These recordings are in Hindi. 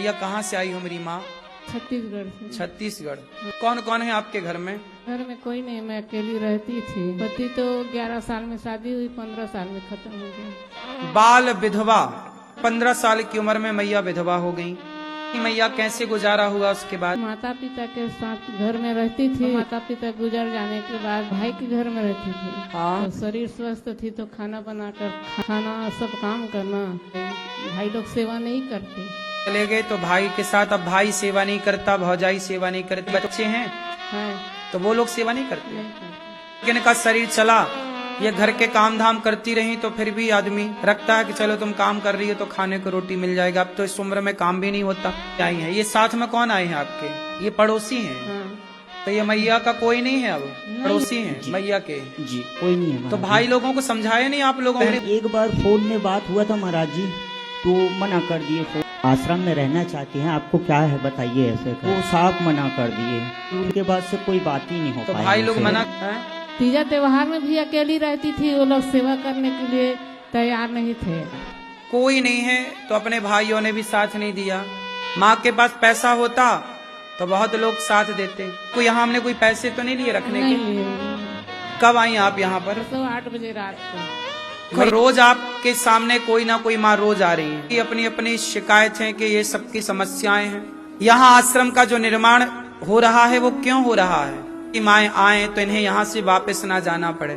भैया कहाँ से आई हो मेरी माँ? छत्तीसगढ़ से। छत्तीसगढ़। कौन कौन है आपके घर में? घर में कोई नहीं, मैं अकेली रहती थी। पति तो 11 साल में शादी हुई, 15 साल में खत्म हो गया। बाल विधवा, 15 साल की उम्र में मैया विधवा हो गई। मैया कैसे गुजारा हुआ उसके बाद? माता पिता के साथ घर में रहती थी। माता पिता गुजर जाने के बाद भाई के घर में रहती थी। हाँ। तो शरीर स्वस्थ थी तो खाना बनाकर खाना सब काम करना। भाई लोग सेवा नहीं करते। चले गए तो भाई के साथ, अब भाई सेवा नहीं करता, भौजाई सेवा नहीं करती, बच्चे हैं तो वो लोग सेवा नहीं करते। लेकिन इनका शरीर चला, ये घर के काम धाम करती रही तो फिर भी आदमी रखता है कि चलो तुम काम कर रही हो तो खाने को रोटी मिल जाएगा। अब तो इस उम्र में काम भी नहीं होता। क्या ही है ये साथ में कौन आए हैं आपके? ये पड़ोसी हैं। हाँ। तो ये मैया का कोई नहीं है, अब पड़ोसी हैं मैया के जी कोई नहीं है। तो भाई लोगों को समझाया नहीं आप लोगों ने? एक बार फोन में बात हुआ था महाराज जी, तो मना कर दिए। आश्रम में रहना चाहते हैं, आपको क्या है बताइए ऐसे कर। वो साफ मना कर दिए। उनके बाद से कोई बात ही नहीं हो तो पाया। भाई लोग मना तीजा त्योहार में भी अकेली रहती थी। वो लोग सेवा करने के लिए तैयार नहीं थे। कोई नहीं है तो अपने भाइयों ने भी साथ नहीं दिया। माँ के पास पैसा होता तो बहुत लोग साथ देते। कोई यहाँ हमने कोई पैसे तो नहीं लिए रखने नहीं के? लिए। कब आई आप यहाँ पर? तो 8 बजे रात को। रोज आपके सामने कोई ना कोई माँ रोज आ रही है। ये अपनी अपनी शिकायत है कि ये सबकी समस्याएं हैं। यहाँ आश्रम का जो निर्माण हो रहा है वो क्यों हो रहा है कि माएँ आए तो इन्हें यहाँ से वापस ना जाना पड़े।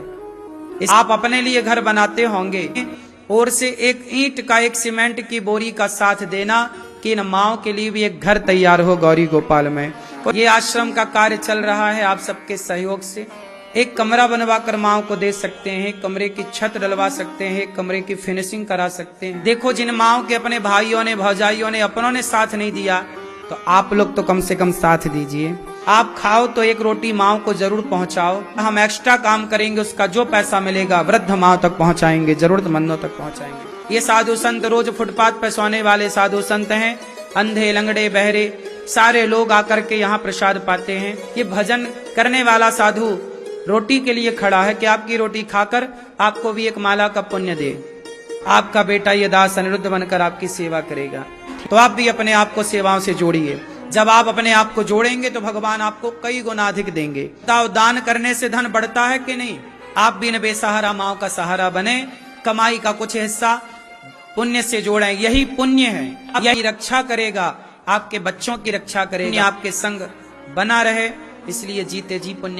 आप अपने लिए घर बनाते होंगे और से एक ईंट का, एक सीमेंट की बोरी का साथ देना कि इन माओ के लिए भी एक घर तैयार हो गौरी गोपाल में। ये आश्रम का कार्य चल रहा है आप सबके सहयोग से। एक कमरा बनवा कर माओ को दे सकते हैं, कमरे की छत डलवा सकते हैं, कमरे की फिनिशिंग करा सकते हैं। देखो जिन माओ के अपने भाइयों ने, भौजाइयों ने, अपनों ने साथ नहीं दिया तो आप लोग तो कम से कम साथ दीजिए। आप खाओ तो एक रोटी माओ को जरूर पहुंचाओ। हम एक्स्ट्रा काम करेंगे, उसका जो पैसा मिलेगा वृद्ध माओ तक पहुंचाएंगे, जरूरतमंदों तक पहुंचाएंगे। ये साधु संत रोज फुटपाथ पे सोने वाले साधु संत हैं। अंधे, लंगड़े, बहरे सारे लोग आकर के यहाँ प्रसाद पाते हैं। ये भजन करने वाला साधु रोटी के लिए खड़ा है कि आपकी रोटी खाकर आपको भी एक माला का पुण्य दे। आपका बेटा ये दास अनिरुद्ध बनकर आपकी सेवा करेगा। तो आप भी अपने आप को सेवाओं से जोड़िए। जब आप अपने आप को जोड़ेंगे तो भगवान आपको कई गुना अधिक देंगे। दान करने से धन बढ़ता है कि नहीं? आप भी इन बेसहारा माओ का सहारा बने। कमाई का कुछ हिस्सा पुण्य से जोड़ें, यही पुण्य है। यही रक्षा करेगा, आपके बच्चों की रक्षा करेगा, आपके संग बना रहे। इसलिए जीते जी पुण्य